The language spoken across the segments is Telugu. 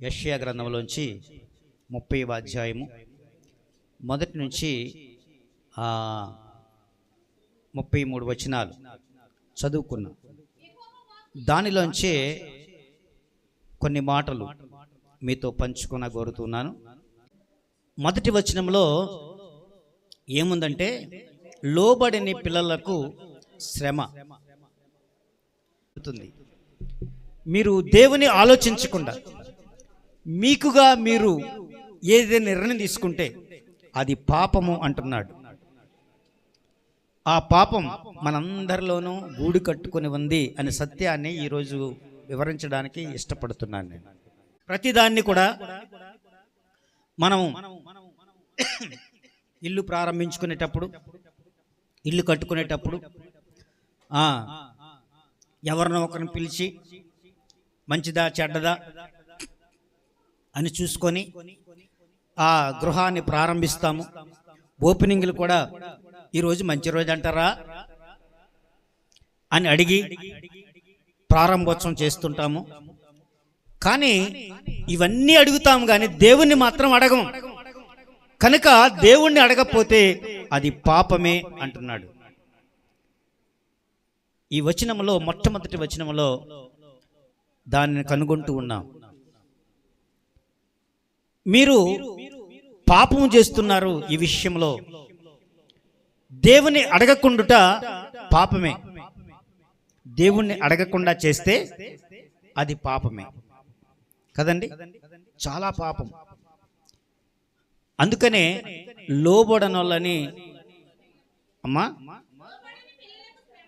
యెషయా గ్రంథంలోంచి 30వ అధ్యాయము మొదటి నుంచి 33 వచనాలు చదువుకున్నాం. దానిలోంచే కొన్ని మాటలు మీతో పంచుకున్న కోరుతున్నాను. మొదటి వచనంలో ఏముందంటే, లోబడని పిల్లలకు శ్రమ. మీరు దేవుని ఆలోచించకుండా మీకుగా మీరు ఏదైనా నిర్ణయం తీసుకుంటే అది పాపము అంటున్నాడు. ఆ పాపం మనందరిలోనూ గూడు కట్టుకొని ఉంది అనే సత్యాన్ని ఈరోజు వివరించడానికి ఇష్టపడుతున్నాను. నేను ప్రతిదాన్ని కూడా మనము ఇల్లు ప్రారంభించుకునేటప్పుడు, ఇల్లు కట్టుకునేటప్పుడు ఎవరినో ఒకరిని పిలిచి మంచిదా చెడ్డదా అని చూసుకొని ఆ గృహాన్ని ప్రారంభిస్తాము. ఓపెనింగ్లు కూడా ఈరోజు మంచి రోజు అంటారా అని అడిగి ప్రారంభోత్సవం చేస్తుంటాము. కానీ ఇవన్నీ అడుగుతాము, కానీ దేవుణ్ణి మాత్రం అడగము. కనుక దేవుణ్ణి అడగకపోతే అది పాపమే అంటున్నాడు. ఈ వచనంలో మొట్టమొదటి వచనంలో దానిని కనుగొంటూ ఉన్నాం. మీరు పాపము చేస్తున్నారు. ఈ విషయంలో దేవుని అడగకుండుట పాపమే. దేవుణ్ణి అడగకుండా చేస్తే అది పాపమే కదండి, చాలా పాపం. అందుకనే లోబడనోళ్ళని అమ్మా,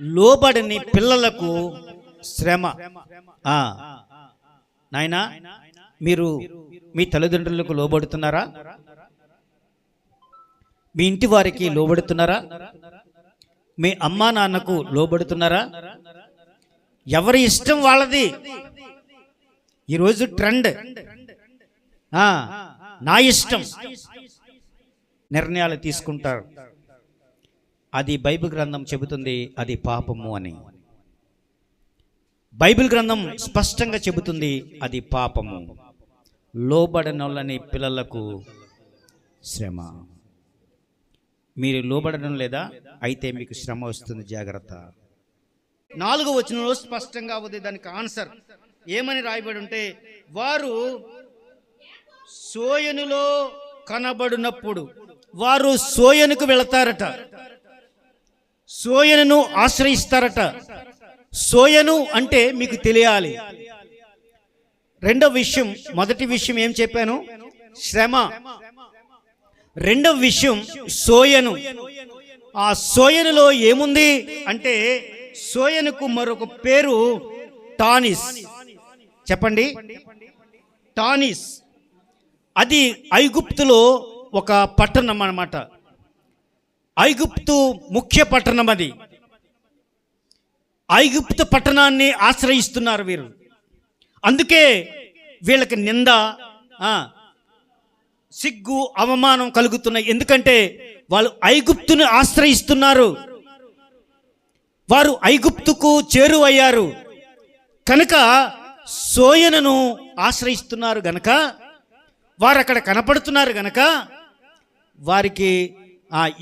లోబడని పిల్లలకు శ్రమ. నాయనా, మీరు మీ తల్లిదండ్రులకు లోబడుతున్నారా? మీ ఇంటి వారికి లోబడుతున్నారా? మీ అమ్మా నాన్నకు లోబడుతున్నారా? ఎవరి ఇష్టం వాళ్ళది. ఈరోజు ట్రెండ్ నా ఇష్టం నిర్ణయాలు తీసుకుంటారు. అది బైబిల్ గ్రంథం చెబుతుంది అది పాపము అని. బైబిల్ గ్రంథం స్పష్టంగా చెబుతుంది అది పాపము. లోబడనోళ్ళని పిల్లలకు శ్రమ. మీరు లోబడడం లేదా? అయితే మీకు శ్రమ వస్తుంది, జాగ్రత్త. 4వ వచనంలో స్పష్టంగా ఉంది దానికి ఆన్సర్. ఏమని రాయబడి ఉంటే, వారు సోయనులో కనబడినప్పుడు వారు సోయనుకు వెళతారట, సోయనును ఆశ్రయిస్తారట. సోయను అంటే మీకు తెలియాలి. రెండవ విషయం, మొదటి విషయం ఏం చెప్పాను? శ్రమ. రెండవ విషయం సోయను. ఆ సోయనులో ఏముంది అంటే, సోయనుకు మరొక పేరు టానిస్. చెప్పండి, టానిస్. అది ఐగుప్తులో ఒక పట్టణం అన్నమాట. ఐగుప్తు ముఖ్య పట్టణం అది. ఐగుప్తు పట్టణాన్ని ఆశ్రయిస్తున్నారు వీరు. అందుకే వీళ్ళకి నింద, సిగ్గు, అవమానం కలుగుతున్నాయి. ఎందుకంటే వాళ్ళు ఐగుప్తుని ఆశ్రయిస్తున్నారు. వారు ఐగుప్తుకు చేరువయ్యారు కనుక సోయనును ఆశ్రయిస్తున్నారు గనక, వారు అక్కడ కనపడుతున్నారు గనక వారికి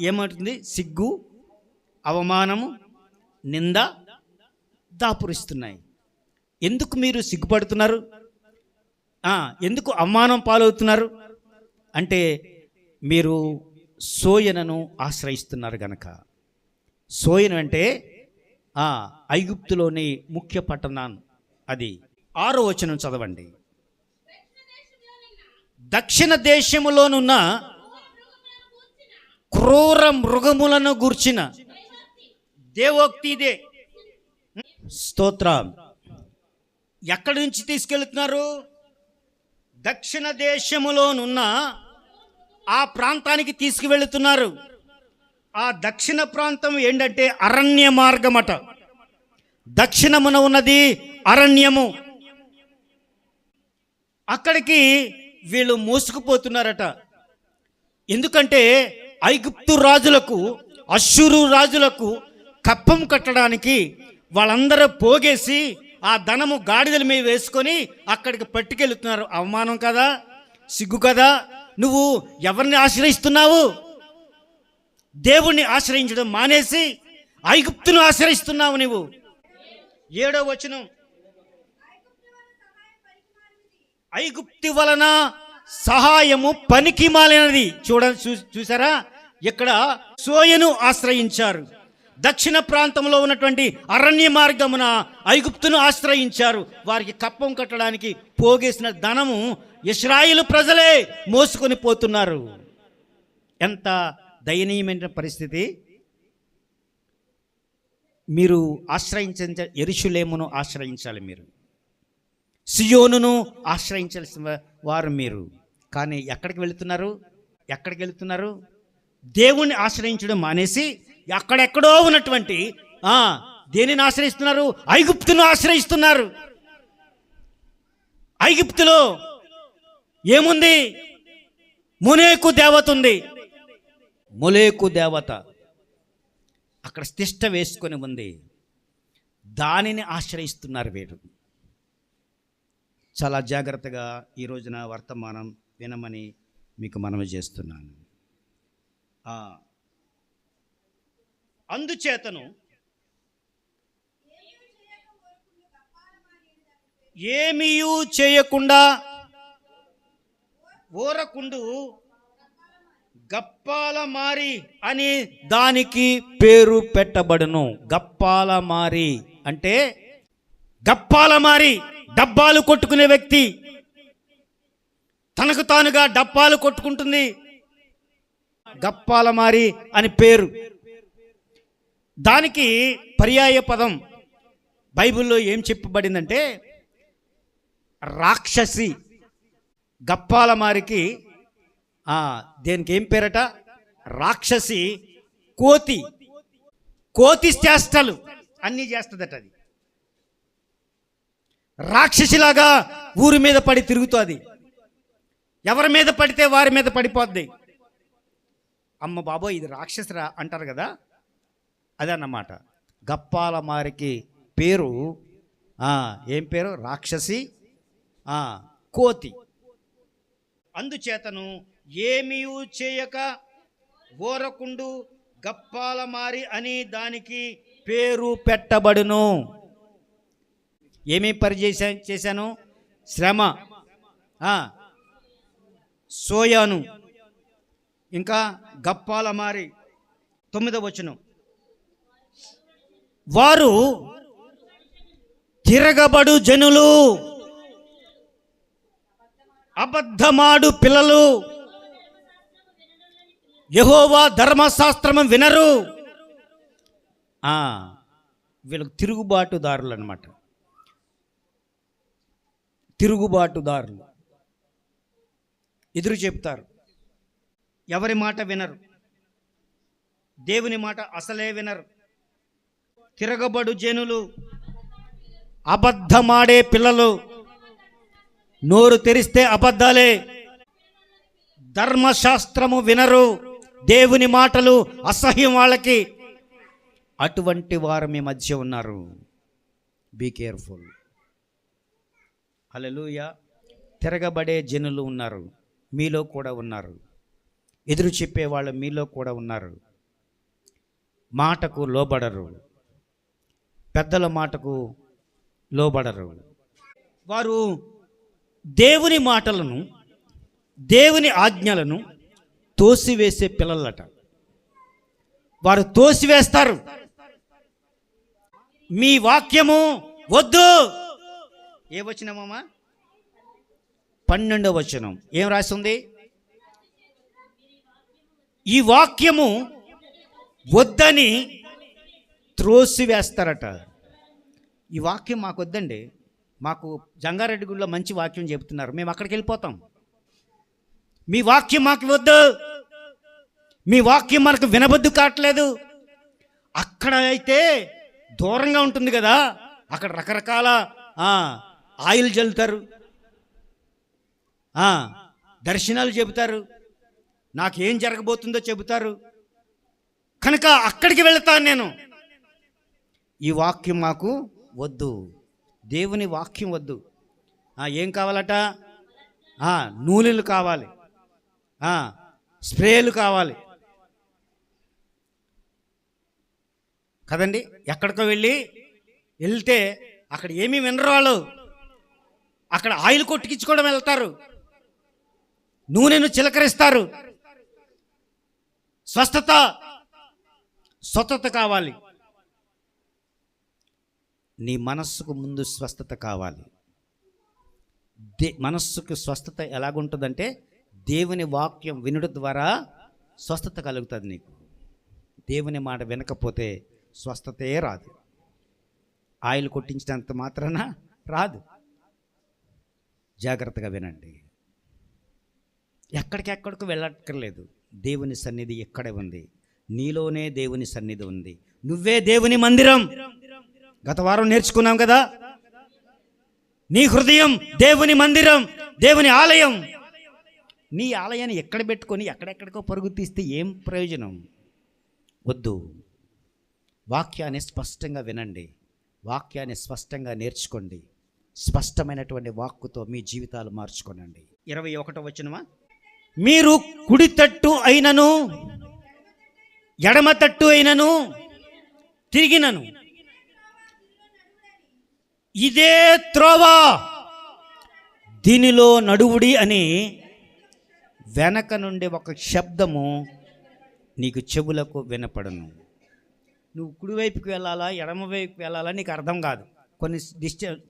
ఏమంటుంది? సిగ్గు, అవమానము, నింద దాపురిస్తున్నాయి. ఎందుకు మీరు సిగ్గుపడుతున్నారు? ఎందుకు అవమానం పాలవుతున్నారు అంటే, మీరు సోయనును ఆశ్రయిస్తున్నారు గనక. సోయను అంటే ఐగుప్తులోని ముఖ్య పట్టణం అది. 6వ వచనం చదవండి. దక్షిణ దేశములోనున్న క్రూర మృగములను గూర్చిన దేవోక్తి ఇదే. స్తోత్రం. ఎక్కడి నుంచి తీసుకెళ్తున్నారు? దక్షిణ దేశములోనున్న ఆ ప్రాంతానికి తీసుకువెళుతున్నారు. ఆ దక్షిణ ప్రాంతం ఏంటంటే అరణ్య మార్గమట. దక్షిణమున ఉన్నది అరణ్యము. అక్కడికి వీళ్ళు మోసుకుపోతున్నారట. ఎందుకంటే ఐగుప్తు రాజులకు, అష్షూరు రాజులకు కప్పం కట్టడానికి వాళ్ళందరూ పోగేసి ఆ ధనము గాడిదల మీద వేసుకొని అక్కడికి పట్టుకెళ్తున్నారు. అవమానం కదా, సిగ్గు కదా. నువ్వు ఎవరిని ఆశ్రయిస్తున్నావు? దేవుణ్ణి ఆశ్రయించడం మానేసి ఐగుప్తును ఆశ్రయిస్తున్నావు నువ్వు. 7వ వచనం, ఐగుప్తు వలన సహాయము పనికి మాలినది. చూసారా, ఇక్కడ సోయను ఆశ్రయించారు. దక్షిణ ప్రాంతంలో ఉన్నటువంటి అరణ్య మార్గమున ఐగుప్తును ఆశ్రయించారు. వారికి కప్పం కట్టడానికి పోగేసిన ధనము ఇశ్రాయేలు ప్రజలే మోసుకొని పోతున్నారు. ఎంత దయనీయమైన పరిస్థితి. మీరు ఆశ్రయించ యెరూషలేమును ఆశ్రయించాలి, మీరు సియోనును ఆశ్రయించాల్సిన వారు మీరు. కానీ ఎక్కడికి వెళుతున్నారు? దేవుణ్ణి ఆశ్రయించడం మానేసి ఎక్కడెక్కడో ఉన్నటువంటి దేనిని ఆశ్రయిస్తున్నారు? ఐగుప్తును ఆశ్రయిస్తున్నారు. ఐగుప్తులో ఏముంది? మొలేకు దేవత ఉంది. మొలేకు దేవత అక్కడ తిష్ట వేసుకొని ఉంది. దానిని ఆశ్రయిస్తున్నారు వీరు. చాలా జాగ్రత్తగా ఈ రోజున వర్తమానం వినమని మీకు మనవి చేస్తున్నాను. అందుచేతను ఏమీయూ చేయకుండా ఊరకుండు గప్పాలమారి అని దానికి పేరు పెట్టబడును. గప్పాలమారి అంటే గప్పాలమారి డబ్బాలు కొట్టుకునే వ్యక్తి, తనకు తానుగా డబ్బాలు కొట్టుకుంటుంది. గప్పాలమారి అని పేరు. దానికి పర్యాయ పదం బైబిల్లో ఏం చెప్పబడిందంటే రాక్షసి. గప్పాలమారికి దేనికి ఏం పేరట? రాక్షసి. కోతి చేష్టలు అన్నీ చేస్తుందట. అది రాక్షసిలాగా ఊరి మీద పడి తిరుగుతుంది. ఎవరి మీద పడితే వారి మీద పడిపోద్ది. అమ్మ బాబో ఇది రాక్షసరా అంటారు కదా, అదన్నమాట. గప్పాలమారికి పేరు ఏం పేరు? రాక్షసి, కోతి. అందుచేతను ఏమీ చేయక ఊరకుండు గప్పాలమారి అని దానికి పేరు పెట్టబడును. ఏమీ చేశాను? శ్రమ, సోయాను, ఇంకా గప్పాలమారి. 9వ వచనం, వారు తిరగబడు జనులు, అబద్ధమాడు పిల్లలు, యెహోవా ధర్మశాస్త్రము వినరు. వీళ్ళకి తిరుగుబాటుదారులు అన్నమాట. తిరుగుబాటుదారులు ఎదురు చెప్తారు. ఎవరి మాట వినరు, దేవుని మాట అసలే వినరు. తిరగబడు జనులు, అబద్ధమాడే పిల్లలు, నోరు తెరిస్తే అబద్ధాలే, ధర్మశాస్త్రము వినరు, దేవుని మాటలు అసహ్యం వాళ్ళకి. అటువంటి వారు మీ మధ్య ఉన్నారు. Be careful. హల్లెలూయా. తిరగబడే జనులు ఉన్నారు, మీలో కూడా ఉన్నారు. ఎదురు చెప్పేవాళ్ళు మీలో కూడా ఉన్నారు. మాటకు లోబడరు, పెద్దల మాటకు లోబడరు. వారు దేవుని మాటలను, దేవుని ఆజ్ఞలను తోసివేసే పిల్లలట. వారు తోసివేస్తారు. మీ వాక్యము వద్దు. ఏ వచనమమ్మా? 12వ వచనం ఏం రాస్తుంది? ఈ వాక్యము వద్దని త్రోసివేస్తారట. ఈ వాక్యం మాకు వద్దండి, మాకు జంగారెడ్డిగూడలో మంచి వాక్యం చెబుతున్నారు, మేము అక్కడికి వెళ్ళిపోతాం. మీ వాక్యం మాకు వద్దు, మీ వాక్యం మనకు వినబద్దు కావట్లేదు. అక్కడ అయితే దూరంగా ఉంటుంది కదా, అక్కడ రకరకాల ఆయిల్ చల్లుతారు, దర్శనాలు చెబుతారు, నాకేం జరగబోతుందో చెబుతారు. కనుక అక్కడికి వెళ్తాను నేను. ఈ వాక్యం మాకు వద్దు. దేవుని వాక్యం వద్దు. ఏం కావాలట? నూనెలు కావాలి, స్ప్రేలు కావాలి కదండి. ఎక్కడికో వెళ్తే అక్కడ ఏమీ వినరు వాళ్ళు. అక్కడ ఆయిల్ కొట్టుకించుకోవడం వెళ్తారు, నూనెను చిలకరిస్తారు. స్వస్థత కావాలి. నీ మనస్సుకు ముందు స్వస్థత కావాలి. మనస్సుకు స్వస్థత ఎలాగుంటుందంటే దేవుని వాక్యం వినుడు ద్వారా స్వస్థత కలుగుతుంది నీకు. దేవుని మాట వినకపోతే స్వస్థతే రాదు. ఆయిల్ కొట్టించినంత మాత్రాన రాదు. జాగ్రత్తగా వినండి. ఎక్కడికెక్కడికి వెళ్ళక్కర్లేదు. దేవుని సన్నిధి ఎక్కడే ఉంది. నీలోనే దేవుని సన్నిధి ఉంది. నువ్వే దేవుని మందిరం. గత వారం నేర్చుకున్నాం కదా. నీ హృదయం దేవుని మందిరం, దేవుని ఆలయం. నీ ఆలయాన్ని ఎక్కడ పెట్టుకొని ఎక్కడెక్కడికో పరుగు తీస్తే ఏం ప్రయోజనం? వద్దు. వాక్యాన్ని స్పష్టంగా వినండి, వాక్యాన్ని స్పష్టంగా నేర్చుకోండి. స్పష్టమైనటువంటి వాక్కుతో మీ జీవితాలు మార్చుకోనండి. 21వ వచనమా, మీరు కుడి తట్టు అయినను ఎడమ తట్టు అయినను తిరిగినను ఇదే త్రోవ, దీనిలో నడువుడి అని వెనక నుండి ఒక శబ్దము నీకు చెవులకు వినపడను. నువ్వు కుడివైపుకి వెళ్ళాలా ఎడమ వైపుకి వెళ్ళాలా నీకు అర్థం కాదు.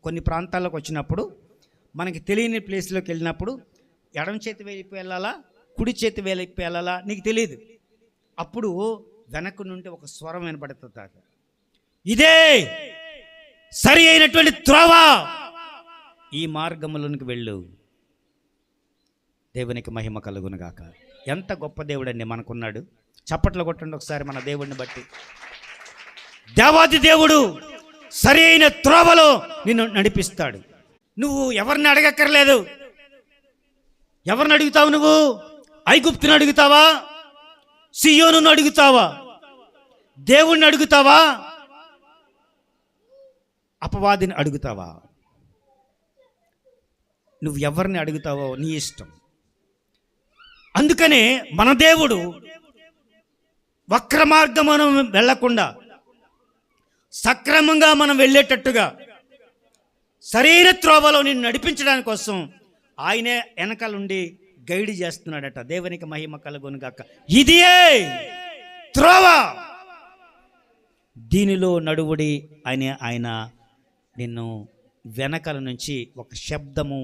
కొన్ని ప్రాంతాలకు వచ్చినప్పుడు, మనకి తెలియని ప్లేస్లోకి వెళ్ళినప్పుడు ఎడమ చేతి వైపు వెళ్ళాలా కుడి చేతి వైపు వెళ్ళాలా నీకు తెలియదు. అప్పుడు వెనక నుండి ఒక స్వరం వినపడుతుంది, ఇదే సరి అయినటువంటి త్రోవ, ఈ మార్గములోనికి వెళ్ళు. దేవునికి మహిమ కలుగునుగాక. ఎంత గొప్ప దేవుడండి మనకున్నాడు. చప్పట్లు కొట్టండి ఒకసారి మన దేవుడిని బట్టి. దేవాది దేవుడు సరి అయిన త్రోవలో నిన్ను నడిపిస్తాడు. నువ్వు ఎవరిని అడగక్కర్లేదు. ఎవరిని అడుగుతావు? నువ్వు ఐగుప్తుని అడుగుతావా? సియోనును అడుగుతావా? దేవుణ్ణి అడుగుతావా? అపవాదిని అడుగుతావా? నువ్వు ఎవరిని అడుగుతావో నీ ఇష్టం. అందుకనే మన దేవుడు వక్ర మార్గం మనం వెళ్ళకుండా సక్రమంగా మనం వెళ్ళేటట్టుగా సరైన త్రోవలో నిన్ను నడిపించడానికి కోసం ఆయనే వెనకాలండి గైడ్ చేస్తున్నాడట. దేవునికి మహిమ కలుగునుగాక. ఇదే త్రోవ, దీనిలో నడువుడి అని ఆయన నిన్ను వెనకాల నుంచి ఒక శబ్దము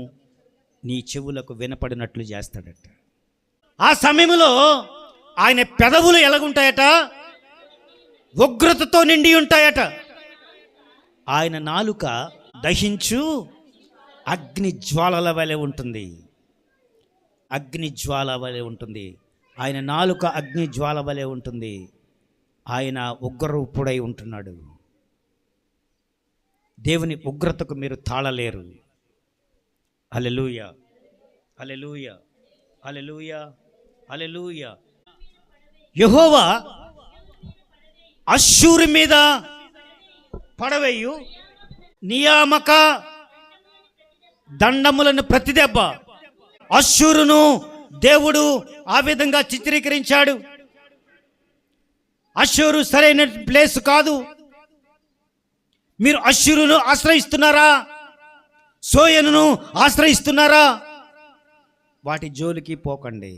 నీ చెవులకు వినపడినట్లు చేస్తాడట. ఆ సమయంలో ఆయన పెదవులు ఎలాగుంటాయట? ఉగ్రతతో నిండి ఉంటాయట. ఆయన నాలుక దహించు అగ్ని జ్వాలల వలె ఉంటుంది. అగ్ని జ్వాల వలె ఉంటుంది. ఆయన నాలుక అగ్ని జ్వాల వలె ఉంటుంది. ఆయన ఉగ్రరూపుడై ఉంటున్నాడు. దేవుని ఉగ్రతకు మీరు తాళలేరు. హల్లెలూయా, హల్లెలూయా, హల్లెలూయా, హల్లెలూయా. యెహోవా అష్షూరు మీద పడవేయు నియామక దండములను ప్రతిదెబ్బ. అష్షూరును దేవుడు ఆ విధంగా చిత్రీకరించాడు. అష్షూరు సరైన ప్లేస్ కాదు. మీరు అష్షూరును ఆశ్రయిస్తున్నారా? సోయనును ఆశ్రయిస్తున్నారా? వాటి జోలికి పోకండి.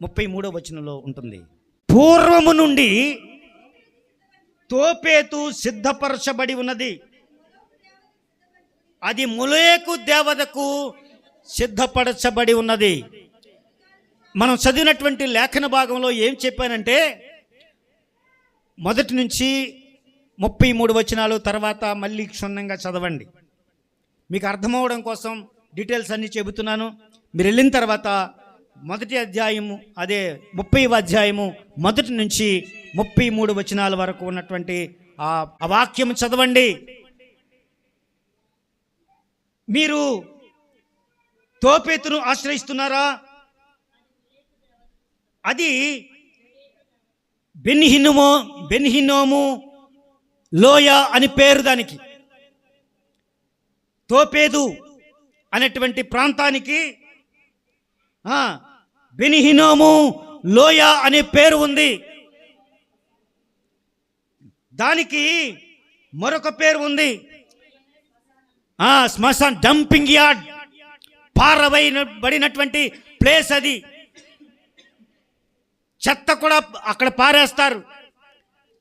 33వ వచనంలో ఉంటుంది, పూర్వము నుండి తోపేతు సిద్ధపరచబడి ఉన్నది, అది మొలెకు దేవతకు సిద్ధపరచబడి ఉన్నది. మనం చదివినటువంటి లేఖన భాగంలో ఏం చెప్పానంటే, మొదటి నుంచి 33 వచనాలు తర్వాత మళ్ళీ క్షుణ్ణంగా చదవండి. మీకు అర్థమవడం కోసం డీటెయిల్స్ అన్నీ చెబుతున్నాను. మీరు వెళ్ళిన తర్వాత మొదటి అధ్యాయము, అదే 30వ అధ్యాయము మొదటి నుంచి 33 వచనాల వరకు ఉన్నటువంటి ఆ వాక్యం చదవండి. మీరు తోపేతును ఆశ్రయిస్తున్నారా? అది బెన్హిన్నోము లోయ అని పేరు దానికి. తోపేదు అనేటువంటి ప్రాంతానికి బెనిహినోము లోయ అనే పేరు ఉంది. దానికి మరొక పేరు ఉంది, శ్మశాన్, డంపింగ్ యార్డ్, పారబడినటువంటి ప్లేస్. అది చెత్త కూడా అక్కడ పారేస్తారు.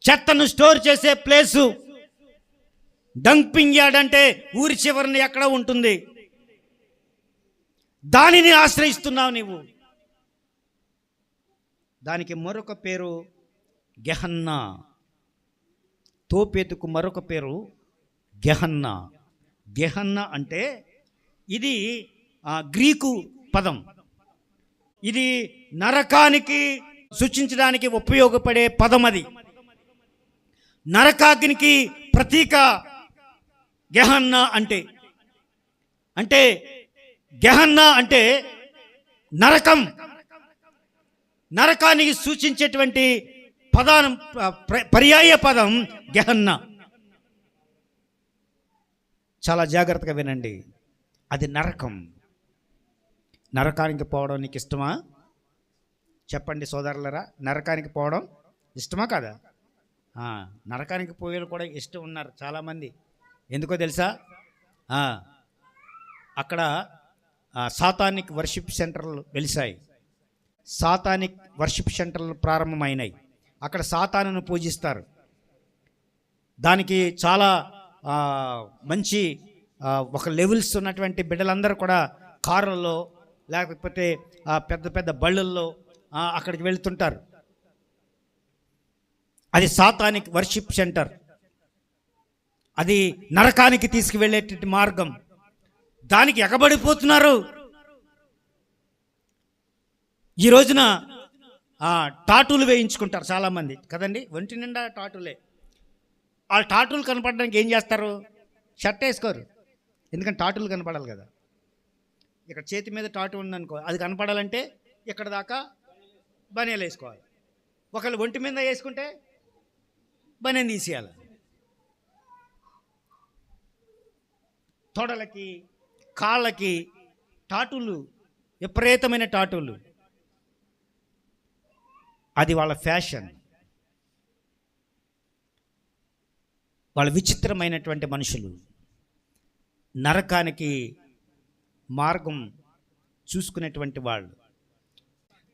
చెత్తను స్టోర్ చేసే ప్లేసు డంపింగ్ యార్డ్. అంటే ఊరి చివరిని ఎక్కడ ఉంటుంది, దానిని ఆశ్రయిస్తున్నావు నీవు. దానికి మరొక పేరు గెహన్నా. తోపేతుకు మరొక పేరు గెహన్నా. గెహన్నా అంటే ఇది గ్రీకు పదం. ఇది నరకానికి సూచించడానికి ఉపయోగపడే పదం. అది నరకాగ్నికి ప్రతీక గెహన్నా అంటే. అంటే గెహన్నా అంటే నరకం, నరకానికి సూచించేటువంటి పదానం, పర్యాయ పదం గెహన్నా. చాలా జాగ్రత్తగా వినండి, అది నరకం. నరకానికి పోవడం నీకు ఇష్టమా? చెప్పండి సోదరులరా, నరకానికి పోవడం ఇష్టమా కాదా? నరకానికి పోయేలు కూడా ఇష్టం ఉన్నారు చాలామంది. ఎందుకో తెలుసా? అక్కడ సాతానిక్ వర్షిప్ సెంటర్లు వెలిసాయి. సాతానిక్ వర్షిప్ సెంటర్లు ప్రారంభమైనాయి. అక్కడ సాతానును పూజిస్తారు. దానికి చాలా మంచి ఒక లెవెల్స్ ఉన్నటువంటి బిడ్డలందరూ కూడా కారుల్లో లేకపోతే పెద్ద పెద్ద బళ్ళల్లో అక్కడికి వెళ్తుంటారు. అది సాతానిక్ వర్షిప్ సెంటర్. అది నరకానికి తీసుకువెళ్ళేటువంటి మార్గం. దానికి ఎగబడిపోతున్నారు. ఈ రోజున టాటూలు వేయించుకుంటారు చాలామంది కదండి, ఒంటి నిండా టాటూలే. ఆ టాటూలు కనపడడానికి ఏం చేస్తారు? షర్ట్ వేసుకోరు, ఎందుకంటే టాటూలు కనపడాలి కదా. ఇక్కడ చేతి మీద టాటూ ఉందనుకో, అది కనపడాలంటే ఇక్కడ దాకా బనియలు వేసుకోవాలి. ఒకళ్ళు ఒంటి మీద వేసుకుంటే బనియన్ తీసేయాలి. తొడలకి కాళ్ళకి టాటూలు, విపరీతమైన టాటూలు. అది వాళ్ళ ఫ్యాషన్. వాళ్ళ విచిత్రమైనటువంటి మనుషులు. నరకానికి మార్గం చూసుకునేటువంటి వాళ్ళు.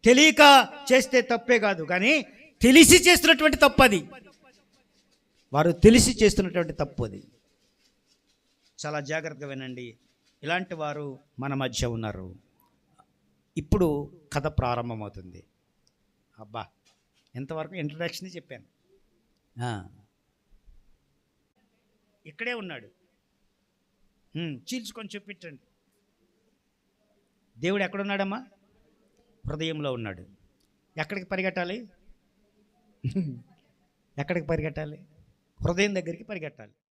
తెలియక చేస్తే తప్పే కాదు, కానీ తెలిసి చేస్తున్నటువంటి తప్పు అది. వారు తెలిసి చేస్తున్నటువంటి తప్పు అది. చాలా జాగ్రత్తగా వినండి, ఇలాంటి వారు మన మధ్య ఉన్నారు. ఇప్పుడు కథ ప్రారంభమవుతుంది. అబ్బా, ఎంతవరకు ఇంట్రడక్షన్ చెప్పాను. ఇక్కడే ఉన్నాడు, చీల్చుకొని చూపించండి. దేవుడు ఎక్కడున్నాడమ్మా? హృదయంలో ఉన్నాడు. ఎక్కడికి పరిగెట్టాలి? ఎక్కడికి పరిగెట్టాలి? హృదయం దగ్గరికి పరిగెట్టాలి.